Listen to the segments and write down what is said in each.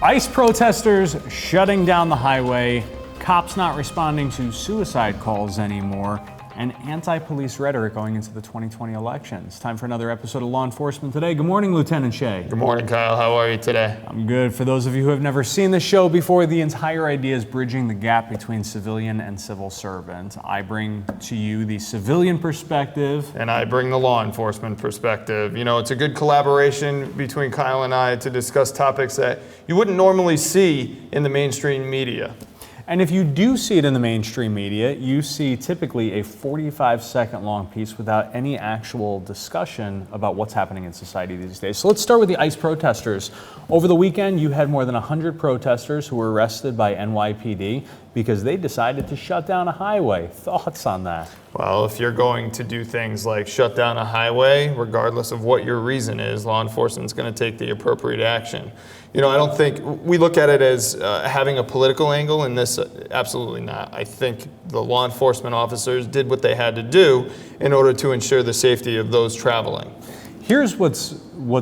ICE protesters shutting down the highway, cops not responding to suicide calls anymore, and anti-police rhetoric going into the 2020 elections. Time for another episode of Law Enforcement Today. Good morning, Lieutenant Shea. Good morning, Kyle. How are you today? I'm good. For those of you who have never seen the show before, the entire idea is bridging the gap between civilian and civil servant. I bring to you the civilian perspective. And I bring the law enforcement perspective. You know, it's a good collaboration between Kyle and I to discuss topics that you wouldn't normally see in the mainstream media. And if you do see it in the mainstream media, you see typically a 45-second long piece without any actual discussion about what's happening in society these days. So let's start with the ICE protesters. Over the weekend, you had more than 100 protesters who were arrested by NYPD because they decided to shut down a highway. Thoughts on that? Well, if you're going to do things like shut down a highway, regardless of what your reason is, law enforcement's going to take the appropriate action. You know, I don't think we look at it as having a political angle in this. Absolutely not. I think the law enforcement officers did what they had to do in order to ensure the safety of those traveling. Here's what's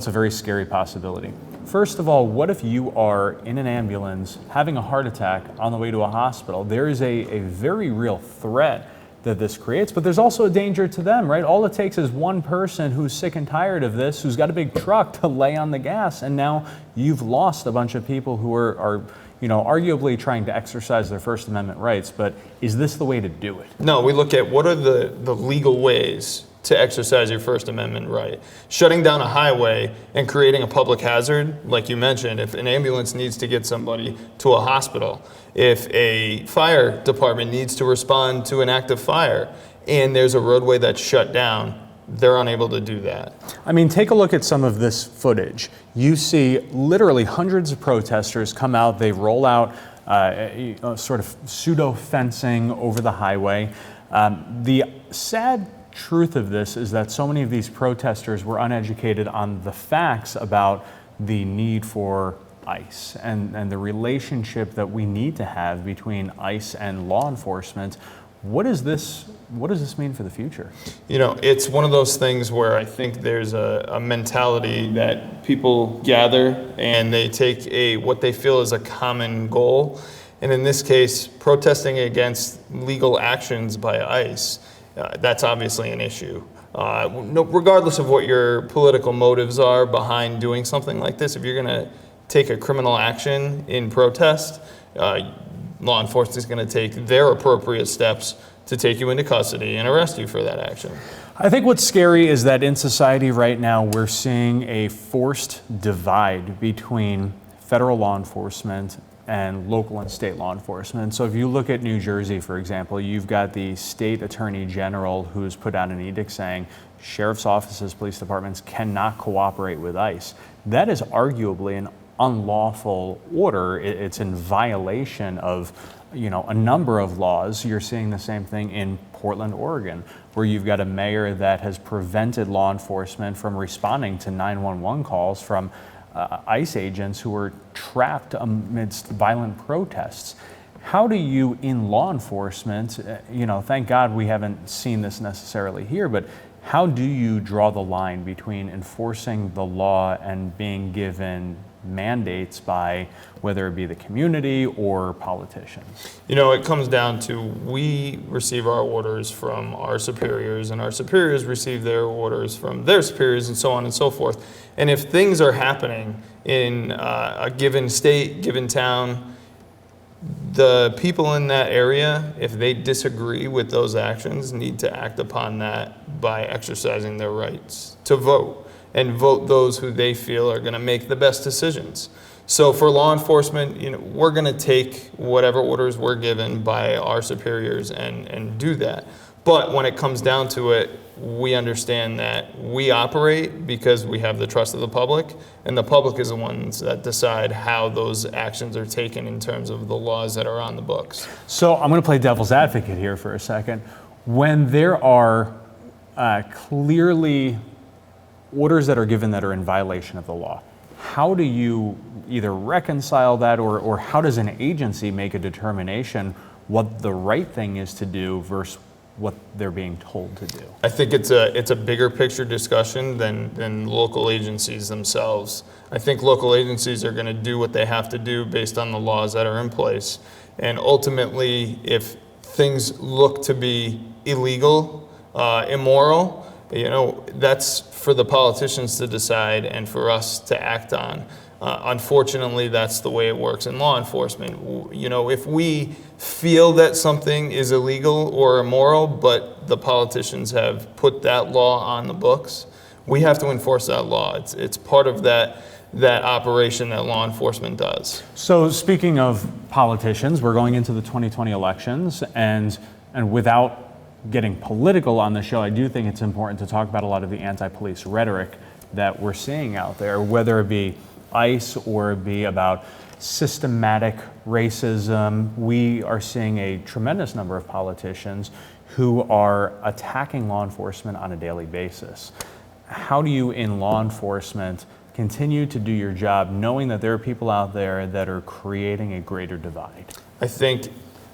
a very scary possibility. First of all, what if you are in an ambulance having a heart attack on the way to a hospital? There is a very real threat that this creates, but there's also a danger to them, right? All it takes is one person who's sick and tired of this, who's got a big truck to lay on the gas, and now you've lost a bunch of people who are arguably trying to exercise their First Amendment rights. But is this the way to do it? No, we look at what are the legal ways to exercise your First Amendment right. Shutting down a highway and creating a public hazard, like you mentioned, if an ambulance needs to get somebody to a hospital, if a fire department needs to respond to an active fire and there's a roadway that's shut down, they're unable to do that. I mean, take a look at some of this footage. You see literally hundreds of protesters come out, they roll out sort of pseudo fencing over the highway. The sad truth of this is that so many of these protesters were uneducated on the facts about the need for ICE and the relationship that we need to have between ICE and law enforcement. What does this mean for the future? You know, it's one of those things where I think there's a mentality that people gather and they take what they feel is a common goal. And in this case, protesting against legal actions by ICE, that's obviously an issue. Regardless of what your political motives are behind doing something like this, if you're going to take a criminal action in protest, law enforcement is going to take their appropriate steps to take you into custody and arrest you for that action. I think what's scary is that in society right now, we're seeing a forced divide between federal law enforcement and local and state law enforcement. So if you look at New Jersey, for example, you've got the state attorney general who's put out an edict saying sheriff's offices, police departments cannot cooperate with ICE. That is arguably an unlawful order. It's in violation of, a number of laws. You're seeing the same thing in Portland, Oregon, where you've got a mayor that has prevented law enforcement from responding to 911 calls from ICE agents who were trapped amidst violent protests. How do you, in law enforcement, thank God we haven't seen this necessarily here, but how do you draw the line between enforcing the law and being given mandates by whether it be the community or politicians? You know, it comes down to we receive our orders from our superiors and our superiors receive their orders from their superiors and so on and so forth. And if things are happening in a given state, given town, the people in that area, if they disagree with those actions, need to act upon that by exercising their rights to vote and vote those who they feel are going to make the best decisions. So for law enforcement, we're going to take whatever orders we're given by our superiors and do that. But when it comes down to it, we understand that we operate because we have the trust of the public, and the public is the ones that decide how those actions are taken in terms of the laws that are on the books. So I'm going to play devil's advocate here for a second. When there are clearly orders that are given that are in violation of the law, how do you either reconcile that or how does an agency make a determination what the right thing is to do versus what they're being told to do? I think it's a bigger picture discussion than local agencies themselves. I think local agencies are going to do what they have to do based on the laws that are in place. And ultimately, if things look to be illegal, immoral, that's for the politicians to decide and for us to act on. Unfortunately, that's the way it works in law enforcement. If we feel that something is illegal or immoral, but the politicians have put that law on the books, we have to enforce that law. It's part of that operation that law enforcement does. So speaking of politicians, we're going into the 2020 elections, and without getting political on the show, I do think it's important to talk about a lot of the anti-police rhetoric that we're seeing out there, whether it be ICE or it be about systematic racism. We are seeing a tremendous number of politicians who are attacking law enforcement on a daily basis. How do you, in law enforcement, continue to do your job knowing that there are people out there that are creating a greater divide? I think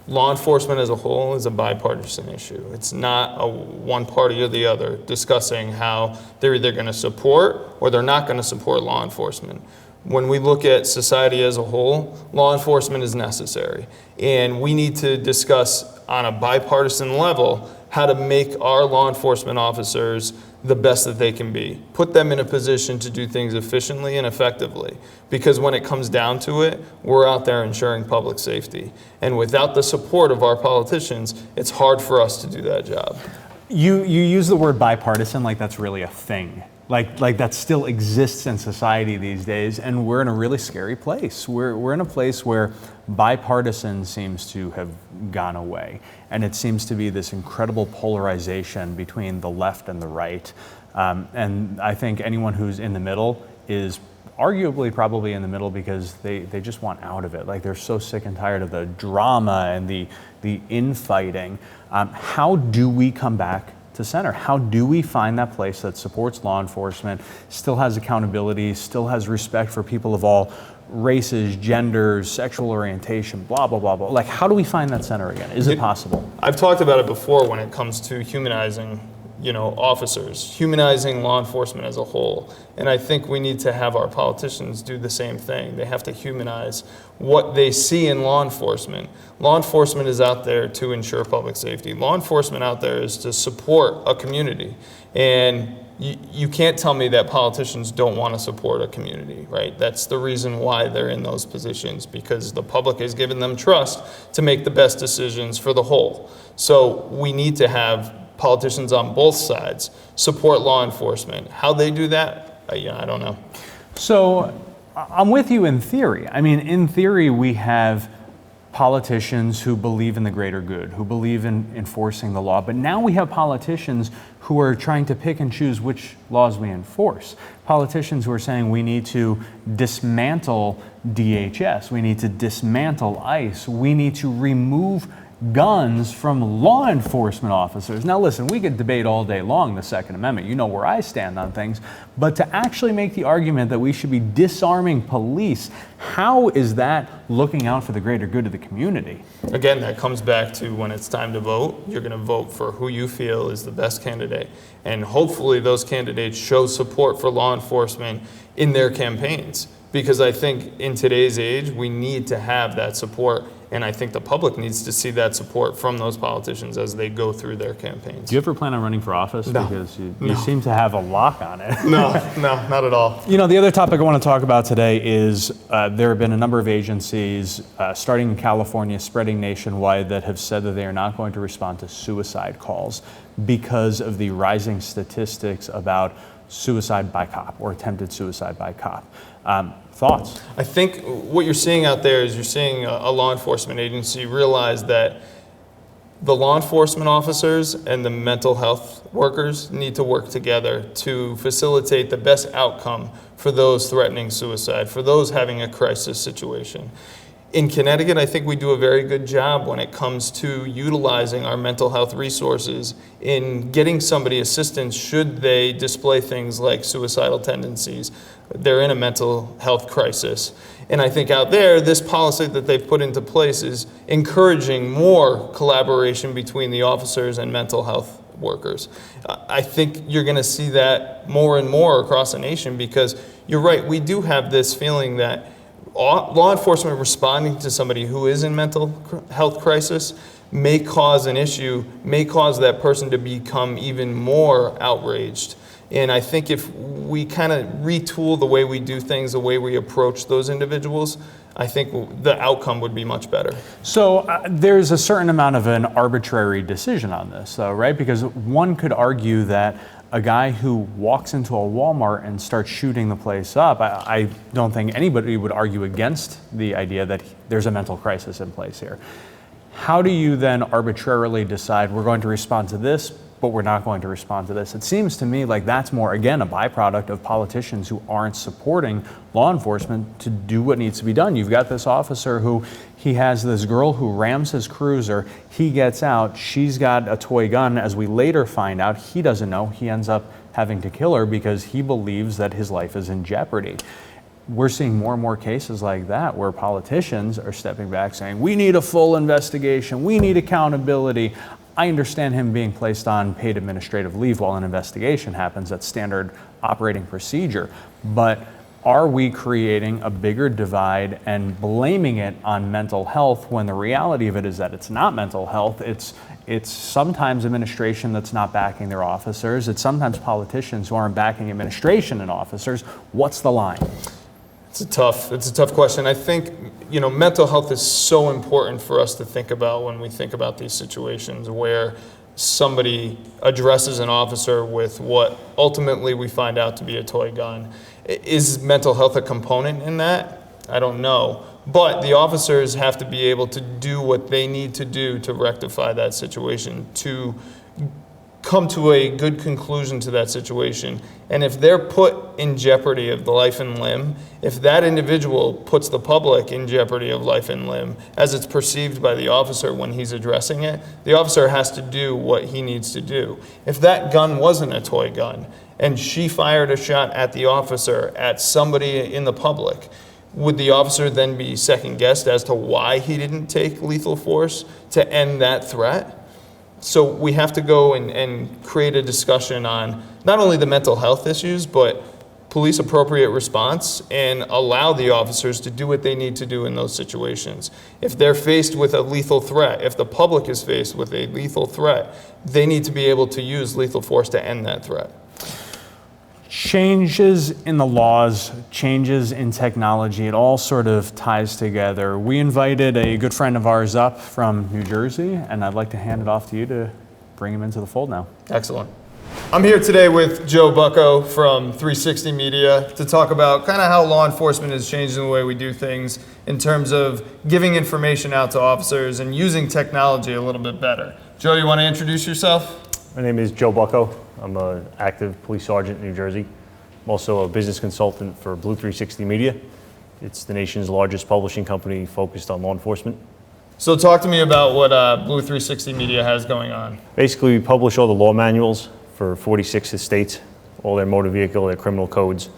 law enforcement as a whole is a bipartisan issue. It's not a one party or the other discussing how they're either going to support or they're not going to support law enforcement. When we look at society as a whole, law enforcement is necessary. And we need to discuss on a bipartisan level how to make our law enforcement officers the best that they can be. Put them in a position to do things efficiently and effectively. Because when it comes down to it, we're out there ensuring public safety. And without the support of our politicians, it's hard for us to do that job. You use the word bipartisan like that's really a thing. Like that still exists in society these days, and we're in a really scary place. We're in a place where bipartisan seems to have gone away, and it seems to be this incredible polarization between the left and the right. And I think anyone who's in the middle is arguably probably in the middle because they just want out of it. Like they're so sick and tired of the drama and the infighting. How do we come back to center? How do we find that place that supports law enforcement, still has accountability, still has respect for people of all races, genders, sexual orientation, blah, blah, blah, blah? Like, how do we find that center again? Is it possible? I've talked about it before when it comes to humanizing, officers, humanizing law enforcement as a whole. And I think we need to have our politicians do the same thing. They have to humanize what they see in law enforcement. Law enforcement is out there to ensure public safety. Law enforcement out there is to support a community. And you can't tell me that politicians don't want to support a community, right? That's the reason why they're in those positions, because the public has given them trust to make the best decisions for the whole. So we need to have politicians on both sides support law enforcement. How they do that, I don't know. So I'm with you in theory. I mean, in theory, we have politicians who believe in the greater good, who believe in enforcing the law. But now we have politicians who are trying to pick and choose which laws we enforce. Politicians who are saying we need to dismantle DHS, we need to dismantle ICE, we need to remove guns from law enforcement officers. Now listen, we could debate all day long the Second Amendment. You know where I stand on things. But to actually make the argument that we should be disarming police, how is that looking out for the greater good of the community? Again, that comes back to when it's time to vote, you're going to vote for who you feel is the best candidate. And hopefully those candidates show support for law enforcement in their campaigns. Because I think in today's age, we need to have that support. And I think the public needs to see that support from those politicians as they go through their campaigns. Do you ever plan on running for office? No. Because you seem to have a lock on it. No, not at all. The other topic I want to talk about today is there have been a number of agencies, starting in California, spreading nationwide, that have said that they are not going to respond to suicide calls because of the rising statistics about suicide by cop or attempted suicide by cop. Thoughts? I think what you're seeing out there is you're seeing a law enforcement agency realize that the law enforcement officers and the mental health workers need to work together to facilitate the best outcome for those threatening suicide, for those having a crisis situation. In Connecticut, I think we do a very good job when it comes to utilizing our mental health resources in getting somebody assistance should they display things like suicidal tendencies. they're in a mental health crisis. And I think out there, this policy that they've put into place is encouraging more collaboration between the officers and mental health workers. I think you're going to see that more and more across the nation, because you're right, we do have this feeling that law enforcement responding to somebody who is in mental health crisis may cause an issue, may cause that person to become even more outraged. And I think if we kind of retool the way we do things, the way we approach those individuals, I think the outcome would be much better. So there's a certain amount of an arbitrary decision on this, though, right? Because one could argue that a guy who walks into a Walmart and starts shooting the place up, I don't think anybody would argue against the idea that there's a mental crisis in place here. How do you then arbitrarily decide we're going to respond to this, but we're not going to respond to this? It seems to me like that's more, again, a byproduct of politicians who aren't supporting law enforcement to do what needs to be done. You've got this officer who, he has this girl who rams his cruiser, he gets out, she's got a toy gun. As we later find out, he doesn't know, he ends up having to kill her because he believes that his life is in jeopardy. We're seeing more and more cases like that where politicians are stepping back saying, we need a full investigation, we need accountability. I understand him being placed on paid administrative leave while an investigation happens. That's standard operating procedure. But are we creating a bigger divide and blaming it on mental health when the reality of it is that it's not mental health? It's sometimes administration that's not backing their officers. It's sometimes politicians who aren't backing administration and officers. What's the line? It's a tough question. I think, mental health is so important for us to think about when we think about these situations where somebody addresses an officer with what ultimately we find out to be a toy gun. Is mental health a component in that? I don't know. But the officers have to be able to do what they need to do to rectify that situation, to come to a good conclusion to that situation. And if they're put in jeopardy of the life and limb, if that individual puts the public in jeopardy of life and limb, as it's perceived by the officer when he's addressing it, the officer has to do what he needs to do. If that gun wasn't a toy gun, and she fired a shot at the officer, at somebody in the public, would the officer then be second-guessed as to why he didn't take lethal force to end that threat? So we have to go and create a discussion on not only the mental health issues, but police appropriate response, and allow the officers to do what they need to do in those situations. If they're faced with a lethal threat, if the public is faced with a lethal threat, they need to be able to use lethal force to end that threat. Changes in the laws, changes in technology, it all sort of ties together. We invited a good friend of ours up from New Jersey, and I'd like to hand it off to you to bring him into the fold now. Excellent. I'm here today with Joe Bucko from 360 Media to talk about kind of how law enforcement is changing the way we do things in terms of giving information out to officers and using technology a little bit better. Joe, you want to introduce yourself? My name is Joe Bucko. I'm an active police sergeant in New Jersey. I'm also a business consultant for Blue 360 Media. It's the nation's largest publishing company focused on law enforcement. So talk to me about what Blue 360 Media has going on. Basically, we publish all the law manuals for 46 states, all their motor vehicle, their criminal codes.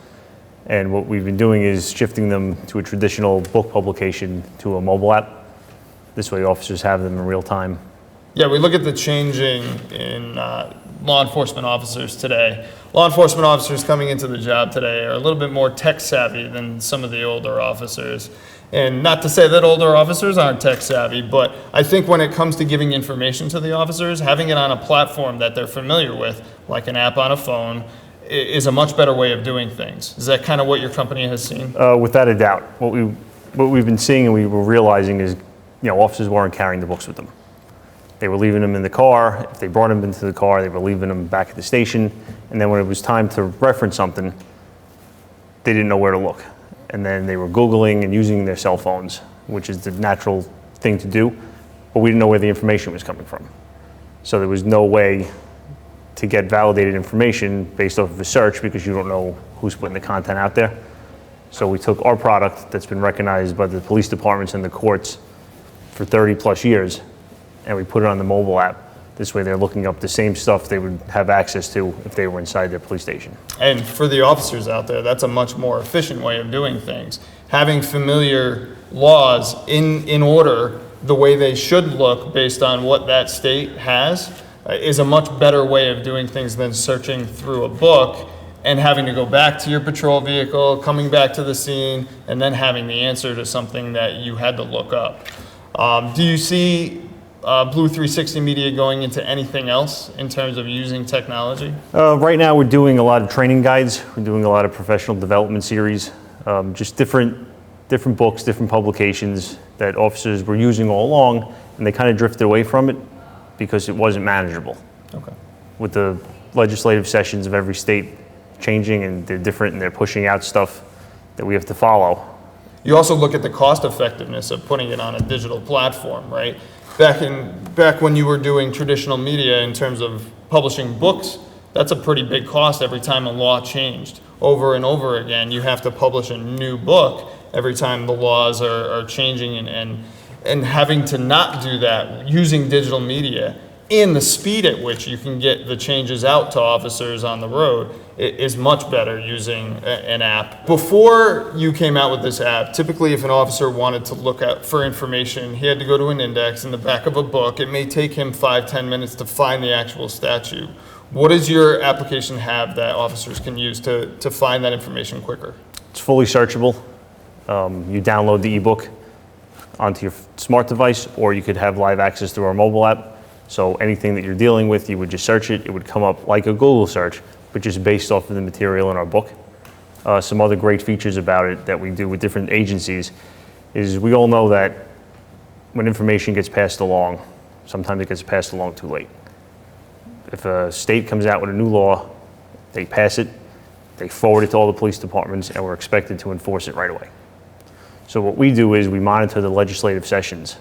And what we've been doing is shifting them to a traditional book publication to a mobile app. This way officers have them in real time. Yeah, we look at the changing in law enforcement officers today. Law enforcement officers coming into the job today are a little bit more tech savvy than some of the older officers. And not to say that older officers aren't tech savvy, but I think when it comes to giving information to the officers, having it on a platform that they're familiar with, like an app on a phone, is a much better way of doing things. Is that kind of what your company has seen? Without a doubt. What we've been seeing and we were realizing is, officers weren't carrying the books with them. They were leaving them in the car. If they brought them into the car, they were leaving them back at the station. And then when it was time to reference something, they didn't know where to look. And then they were Googling and using their cell phones, which is the natural thing to do, but we didn't know where the information was coming from. So there was no way to get validated information based off of a search because you don't know who's putting the content out there. So we took our product that's been recognized by the police departments and the courts for 30 plus years, and we put it on the mobile app This way they're looking up the same stuff they would have access to if they were inside their police station. And for the officers out there, that's a much more efficient way of doing things. Having familiar laws in order the way they should look based on what that state has is a much better way of doing things than searching through a book and having to go back to your patrol vehicle, coming back to the scene, and then having the answer to something that you had to look up. Do you see Blue 360 Media going into anything else in terms of using technology? Right now we're doing a lot of training guides. We're doing a lot of professional development series, just different books, different publications that officers were using all along, and they kind of drifted away from it because it wasn't manageable. Okay. With the legislative sessions of every state changing and they're different and they're pushing out stuff that we have to follow. You also look at the cost effectiveness of putting it on a digital platform, right? Back when you were doing traditional media in terms of publishing books, that's a pretty big cost every time a law changed. Over and over again, you have to publish a new book every time the laws are changing, and having to not do that using digital media and the speed at which you can get the changes out to officers on the road is much better using an app. Before you came out with this app, typically if an officer wanted to look out for information, he had to go to an index in the back of a book. It may take him 5-10 minutes to find the actual statute. What does your application have that officers can use to find that information quicker? It's fully searchable. You download the ebook onto your smart device, or you could have live access through our mobile app. So anything that you're dealing with, you would just search it. It would come up like a Google search, but just based off of the material in our book. Some other great features about it that we do with different agencies is we all know that when information gets passed along, sometimes it gets passed along too late. If a state comes out with a new law, they pass it, they forward it to all the police departments, and we're expected to enforce it right away. So what we do is we monitor the legislative sessions,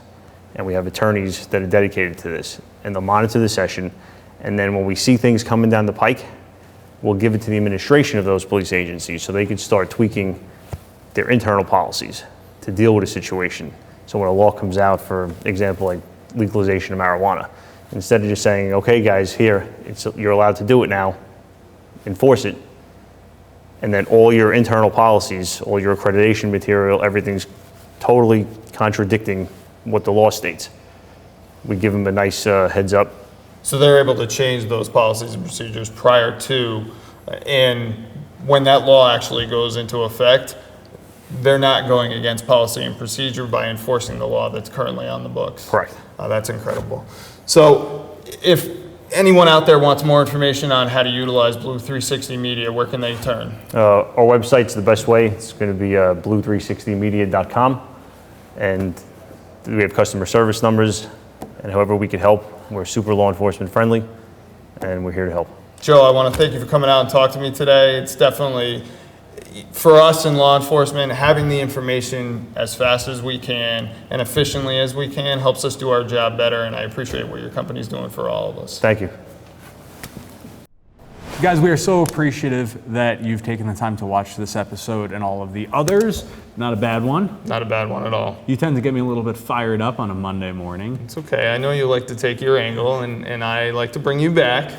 and we have attorneys that are dedicated to this, and they'll monitor the session, and then when we see things coming down the pike, we'll give it to the administration of those police agencies so they can start tweaking their internal policies to deal with a situation. So when a law comes out, for example, like legalization of marijuana, instead of just saying, okay guys, here, you're allowed to do it now, enforce it, and then all your internal policies, all your accreditation material, everything's totally contradicting what the law states. We give them a nice heads up. So they're able to change those policies and procedures prior to, and when that law actually goes into effect, they're not going against policy and procedure by enforcing the law that's currently on the books. Correct. That's incredible. So if anyone out there wants more information on how to utilize Blue 360 Media, where can they turn? Our website's the best way. It's going to be blue360media.com, and we have customer service numbers, and however we can help. We're super law enforcement friendly, and we're here to help. Joe, I want to thank you for coming out and talking to me today. It's definitely, for us in law enforcement, having the information as fast as we can and efficiently as we can helps us do our job better, and I appreciate what your company's doing for all of us. Thank you. Guys, we are so appreciative that you've taken the time to watch this episode and all of the others. Not a bad one. Not a bad one at all. You tend to get me a little bit fired up on a Monday morning. It's okay. I know you like to take your angle, and I like to bring you back.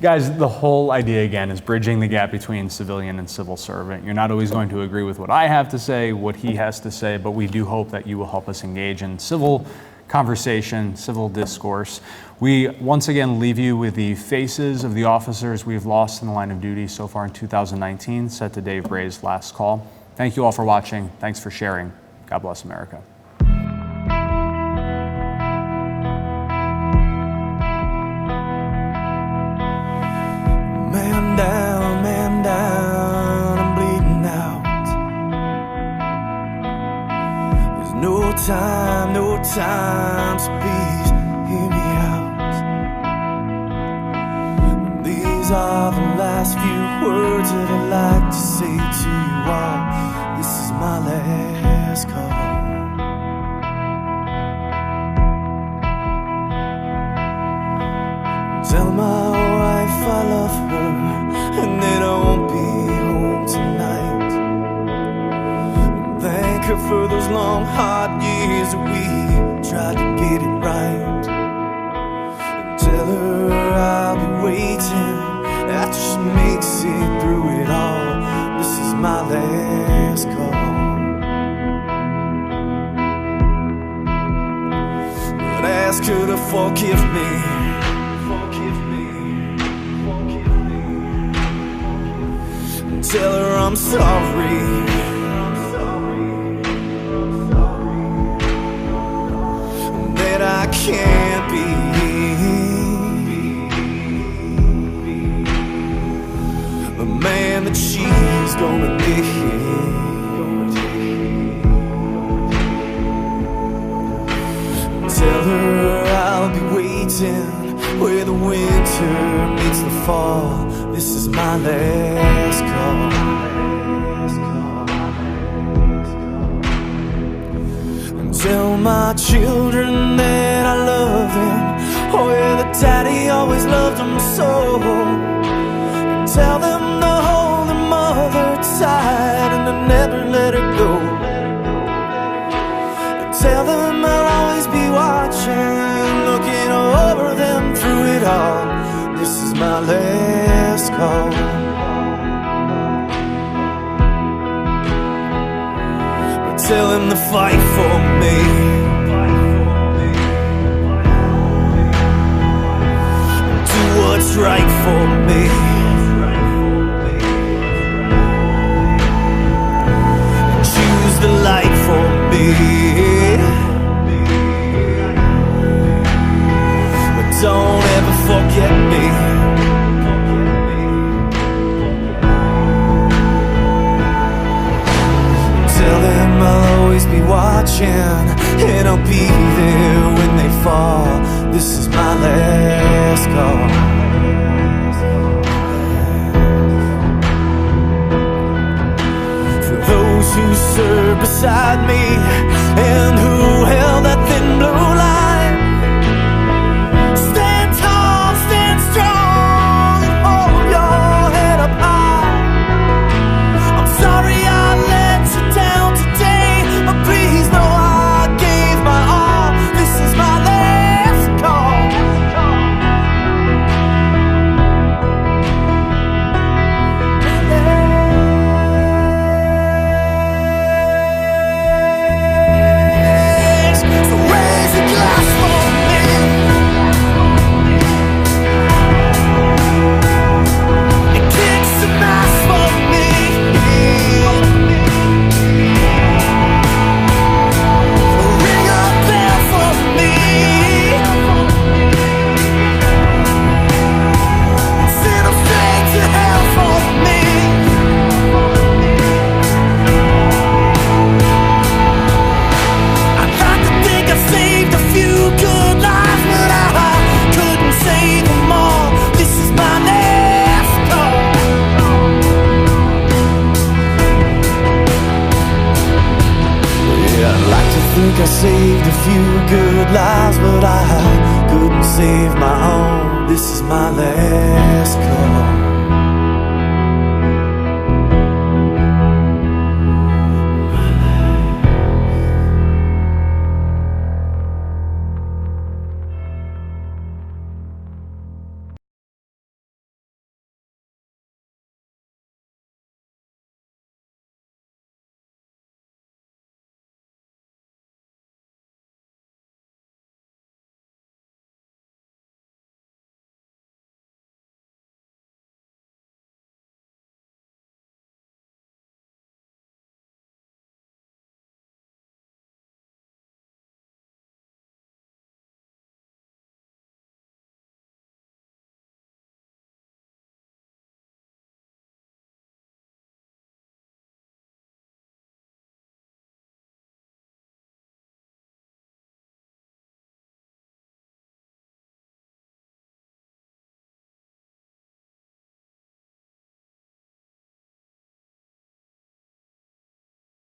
Guys, the whole idea again is bridging the gap between civilian and civil servant. You're not always going to agree with what I have to say, what he has to say, but we do hope that you will help us engage in civil conversation, civil discourse. We once again leave you with the faces of the officers we've lost in the line of duty so far in 2019, set to Dave Bray's last call. Thank you all for watching. Thanks for sharing. God bless America. Man down, I'm bleeding out. There's no time, so please hear me out. These are the last few words that I'd like to say to you all. This is my last call. Tell my wife I love her, and that I won't be home tonight. Thank her for those long, hard years that we tried to get it right. Tell her I'll be waiting after she makes it through it all. This is my last call. But ask her to forgive me. Forgive me. Forgive me. Tell her I'm sorry. That I can't be the man that she's gonna need. Tell her I'll be waiting where the winter meets the fall. This is my last call. Tell my children that I love them. Oh yeah, that daddy always loved them so. Tell them to hold their mother tight and to never let her go. Tell them I'll always be watching, looking over them through it all. This is my last call. Tell him to fight for me. Do what's right for me. Choose the light for me. But don't ever forget me. Tell them I'll always be watching, and I'll be there when they fall. This is my last call. For those who served beside me and who held that thin blue line, stand tall, stand strong, and hold your head up high. I'm sorry I let you down today, but please know I gave my all. This is my last call. So raise a glass for me. And kick some ass for me. Ring a bell for me. Send them straight to hell for me. I'd like to think I saved a few good lives, but I couldn't save them all. This is my last call. Yeah, I'd like to think I saved a few good lives, but I couldn't save my own. This is my last call.